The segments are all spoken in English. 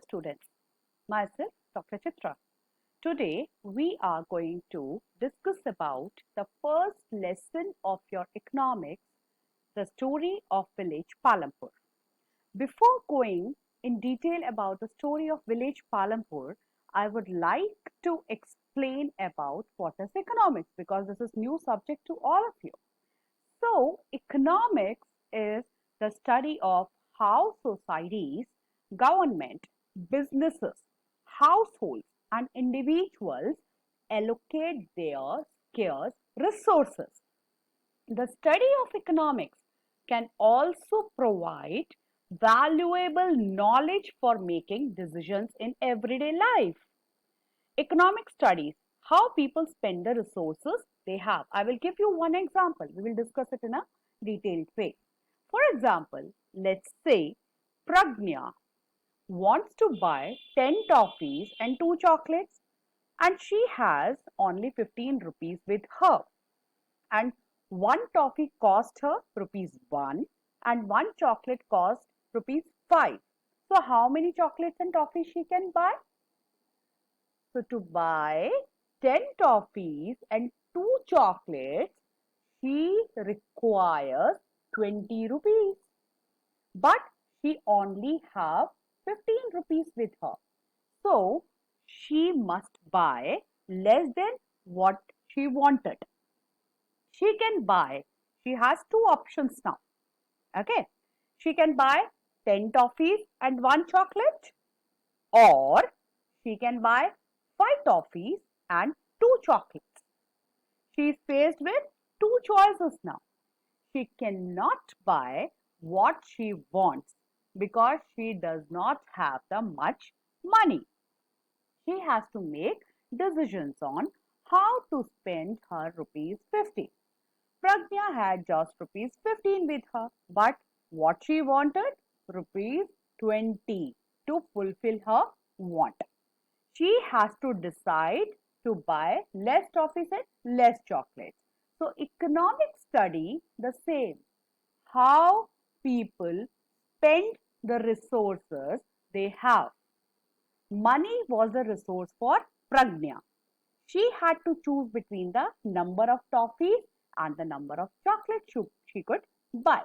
students. Myself, Dr. Chitra. Today, we are going to discuss about the first lesson of your economics, the story of village Palampur. Before going in detail about the story of village Palampur, I would like to explain about what is economics because this is new subject to all of you. So, economics is the study of how societies, government, businesses, households, and individuals allocate their scarce resources. The study of economics can also provide valuable knowledge for making decisions in everyday life. Economic studies how people spend the resources they have. I will give you one example. We will discuss it in a detailed way. For example, let's say Pragnya wants to buy 10 toffees and 2 chocolates and she has only 15 rupees with her, and one toffee cost her rupees 1 and one chocolate cost rupees 5. So how many chocolates and toffees she can buy? So to buy 10 toffees and 2 chocolates, she requires 20 rupees. But she only have 15 rupees with her. So she must buy less than what she wanted. She can buy, she has two options now. Okay. She can buy 10 toffees and 1 chocolate, or she can buy 5 toffees and 2 chocolates. She is faced with two choices now. She cannot buy what she wants because she does not have the much money. She has to make decisions on how to spend her rupees 50. Pragya had just rupees 15 with her, but what she wanted? Rupees 20 to fulfill her want. She has to decide to buy less toffees and less chocolates. So economics study the same, how people spend the resources they have. Money was a resource for Pragnya. She had to choose between the number of toffees and the number of chocolates she could buy.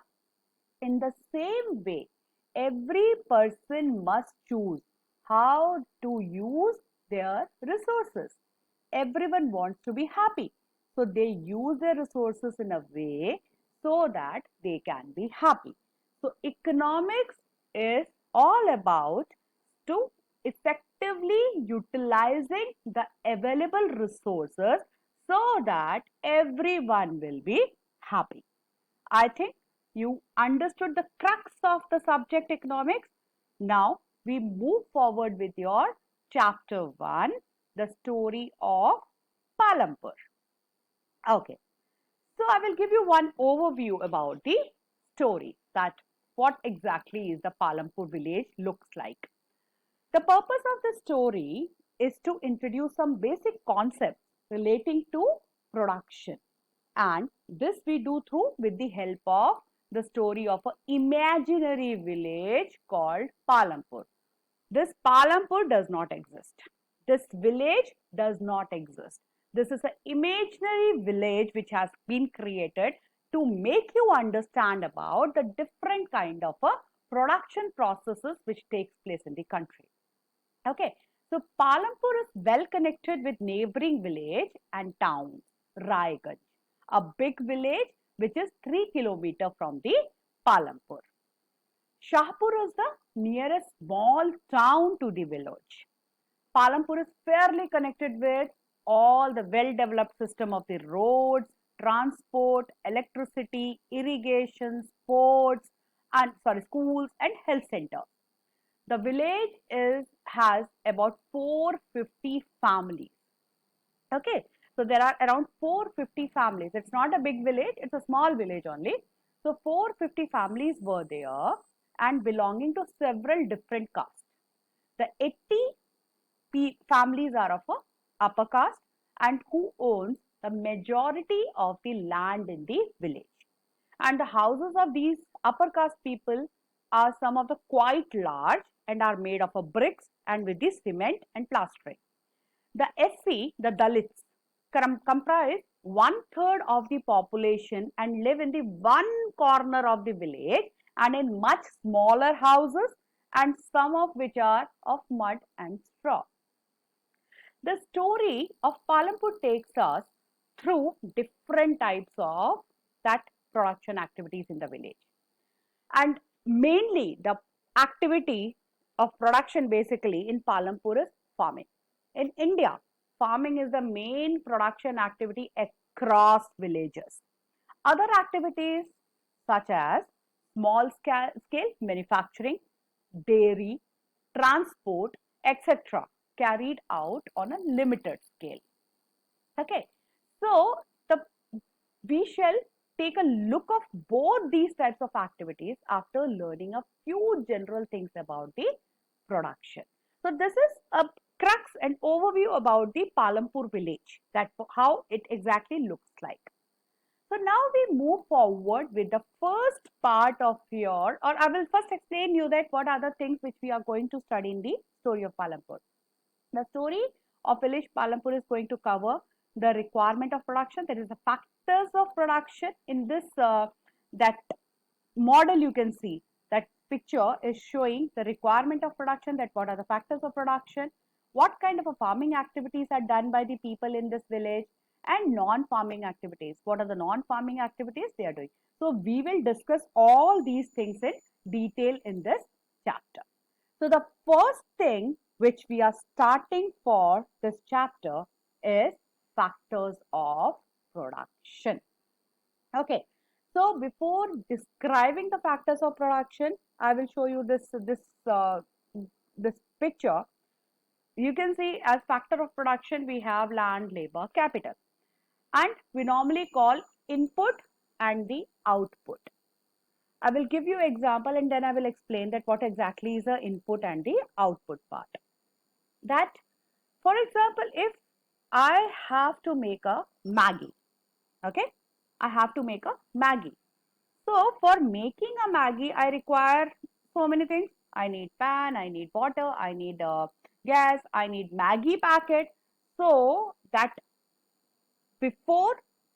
In the same way, every person must choose how to use their resources. Everyone wants to be happy. So they use their resources in a way so that they can be happy. So economics is all about to effectively utilizing the available resources so that everyone will be happy. I think you understood the crux of the subject economics. Now we move forward with your chapter 1, the story of Palampur. Okay, so I will give you one overview about the story, that what exactly is the Palampur village looks like. The purpose of the story is to introduce some basic concepts relating to production, and this we do through with the help of the story of an imaginary village called Palampur. This Palampur does not exist. This village does not exist. This is an imaginary village which has been created to make you understand about the different kind of a production processes which takes place in the country. Okay, so Palampur is well connected with neighboring village and towns, Raiganj, a big village which is 3 kilometers from the Palampur. Shahpur is the nearest small town to the village. Palampur is fairly connected with all the well-developed system of the roads, transport, electricity, irrigation, sports, and schools and health centers. The village has about 450 families. Okay, so there are around 450 families. It's not a big village, it's a small village only. So 450 families were there and belonging to several different castes. The 80 families are of a upper caste and who owns the majority of the land in the village. And the houses of these upper caste people are some of the quite large and are made of a bricks and with the cement and plastering. The SC, the Dalits, comprise 1/3 of the population and live in the one corner of the village and in much smaller houses, and some of which are of mud and straw. The story of Palampur takes us through different types of that production activities in the village. And mainly the activity of production basically in Palampur is farming. In India, farming is the main production activity across villages. Other activities such as small scale manufacturing, dairy, transport, etc. carried out on a limited scale. Okay, so the we shall take a look of both these types of activities after learning a few general things about the production. So this is a crux and overview about the Palampur village, that how it exactly looks like. So now we move forward with the first part of your, or I will first explain you that what are the things which we are going to study in the story of Palampur. The story of village Palampur is going to cover the requirement of production, that is the factors of production. In this that model you can see that picture is showing the requirement of production, that what are the factors of production, what kind of a farming activities are done by the people in this village, and non-farming activities, what are the non-farming activities they are doing. So we will discuss all these things in detail in this chapter. So the first thing which we are starting for this chapter is factors of production. Okay, so before describing the factors of production, I will show you this picture. You can see as factor of production we have land, labor, capital, and we normally call input and the output. I will give you example and then I will explain that what exactly is the input and the output part. That, for example, if I have to make a Maggi, okay, I have to make a Maggi. So for making a Maggi, I require so many things. I need pan, I need water, I need gas, I need Maggi packet. So that before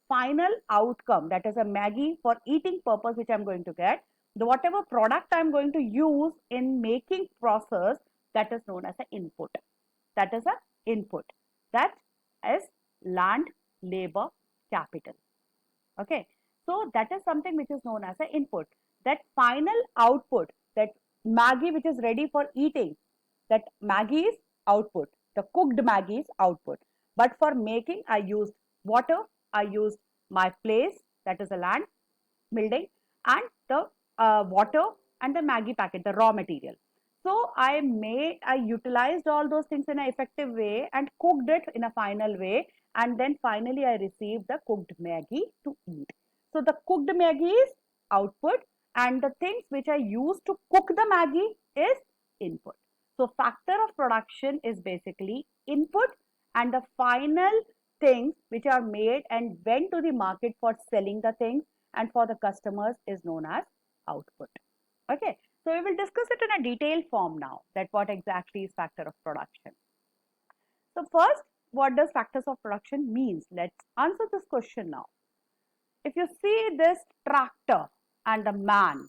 final outcome, that is a Maggi for eating purpose which I am going to get, the whatever product I am going to use in making process, that is known as an input. That is an input. That is land, labor, capital. Okay. So that is something which is known as an input. That final output, that Maggi which is ready for eating, that Maggi is output. The cooked Maggi is output. But for making, I used water, I used my place, that is a land, building, and the water and the Maggi packet, the raw material. So I utilized all those things in an effective way and cooked it in a final way, and then finally I received the cooked Maggi to eat. So the cooked Maggi is output and the things which I use to cook the Maggi is input. So factor of production is basically input, and the final things which are made and went to the market for selling the things and for the customers is known as output. Okay, so we will discuss it in a detailed form now, that what exactly is factor of production. So first, what does factors of production means? Let's answer this question now. If you see this tractor and the man,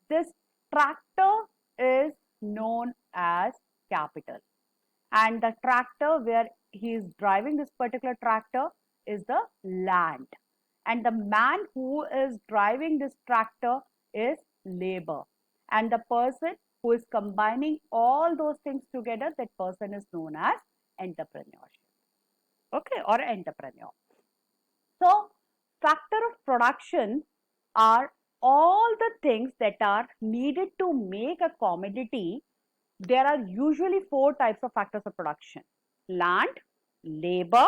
this tractor is known as capital, and the tractor where he is driving this particular tractor is the land, and the man who is driving this tractor is labor, and the person who is combining all those things together, that person is known as entrepreneurship. Okay, or entrepreneur. So factor of production are all the things that are needed to make a commodity. There are usually 4 types of factors of production: land, labor,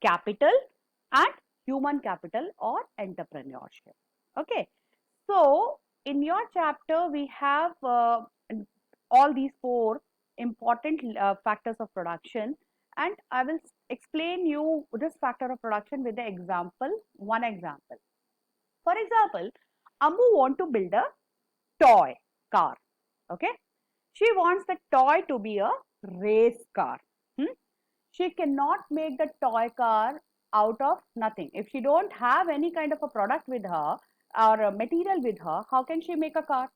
capital, and human capital or entrepreneurship. Okay, so in your chapter we have all these 4 important factors of production, and I will explain you this factor of production with the example, one example. For example, Ambu want to build a toy car. Okay, She wants the toy to be a race car. Hmm? She cannot make the toy car out of nothing. If she don't have any kind of a product with her or a material with her, how can she make a car?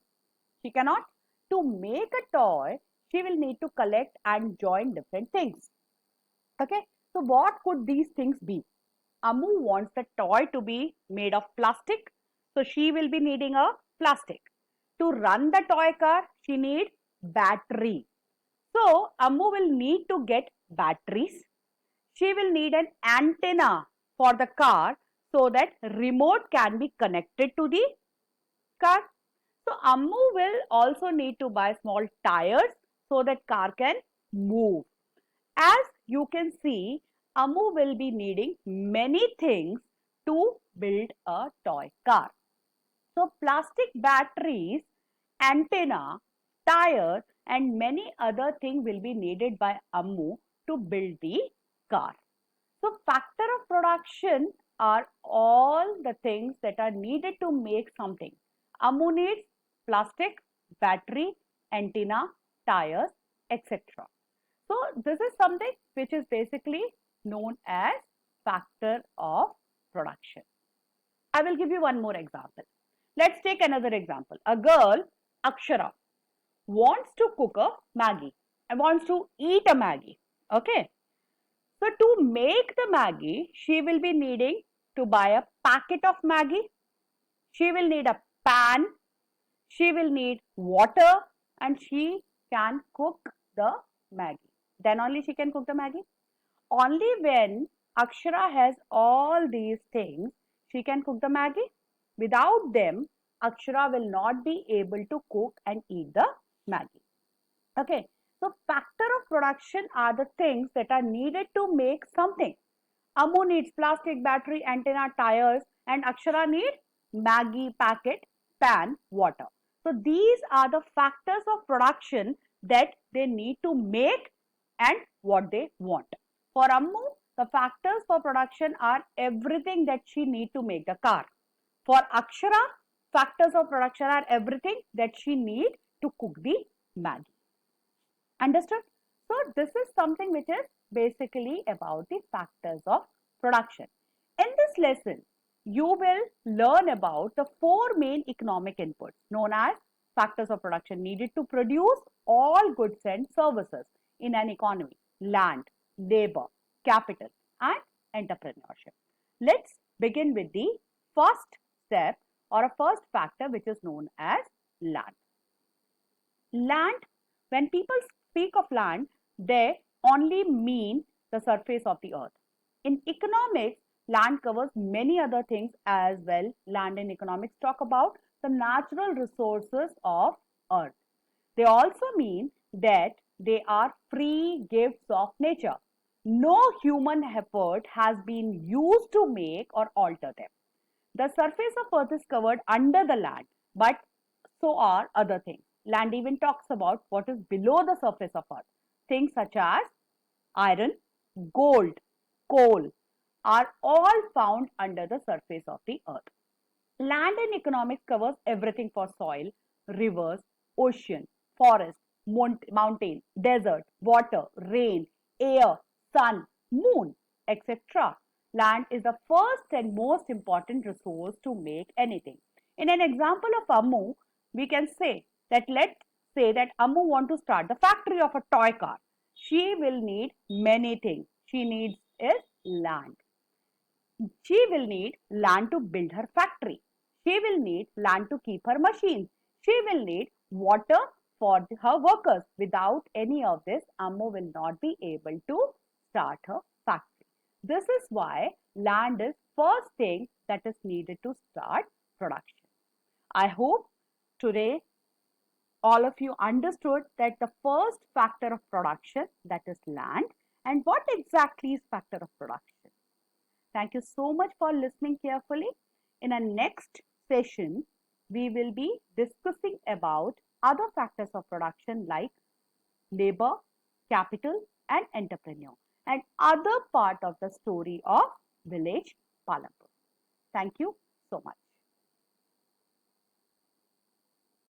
She cannot. To make a toy, she will need to collect and join different things. Okay, so what could these things be? Amu wants the toy to be made of plastic, so she will be needing a plastic. To run the toy car, she needs battery. So Amu will need to get batteries. She will need an antenna for the car so that remote can be connected to the car. So Ammu will also need to buy small tires so that car can move. As you can see, Ammu will be needing many things to build a toy car. So plastic batteries, antenna, tire and many other things will be needed by Ammu to build the car. So factor of production are all the things that are needed to make something. Ammu needs plastic, battery, antenna, tires, etc. So this is something which is basically known as factor of production. I will give you one more example. Let's take another example. A girl, Akshara, wants to cook a Maggie and wants to eat a Maggie. Okay. So to make the Maggie, she will be needing to buy a packet of Maggie. She will need a pan. She will need water and she can cook the Maggie. Then only she can cook the Maggie. Only when Akshara has all these things, she can cook the Maggie. Without them, Akshara will not be able to cook and eat the Maggie. Okay. So factor of production are the things that are needed to make something. Ammu needs plastic, battery, antenna, tires, and Akshara needs Maggie packet, pan, water. So these are the factors of production that they need to make and what they want. For Ammu, the factors for production are everything that she needs to make the car. For Akshara, factors of production are everything that she needs to cook the Maggie. Understood? So this is something which is basically about the factors of production. In this lesson, you will learn about the four main economic inputs known as factors of production needed to produce all goods and services in an economy: land, labor, capital and entrepreneurship. Let's begin with the first step or a first factor which is known as land. Land, when people speak of land, they only mean the surface of the earth. In economics, land covers many other things as well. Land in economics talk about the natural resources of earth. They also mean that they are free gifts of nature. No human effort has been used to make or alter them. The surface of earth is covered under the land, but so are other things. Land even talks about what is below the surface of earth. Things such as iron, gold, coal are all found under the surface of the earth. Land in economics covers everything for soil, rivers, ocean, forest, mountain, desert, water, rain, air, sun, moon, etc. Land is the first and most important resource to make anything. In an example of Ammu, we can say that let's say that Ammu want to start the factory of a toy car. She will need many things. She needs is land. She will need land to build her factory. She will need land to keep her machines. She will need water for her workers. Without any of this, Ammu will not be able to start her factory. This is why land is first thing that is needed to start production. I hope today all of you understood that the first factor of production, that is land, and what exactly is factor of production. Thank you so much for listening carefully. In our next session, we will be discussing about other factors of production like labor, capital and entrepreneur and other part of the story of village Palampur. Thank you so much.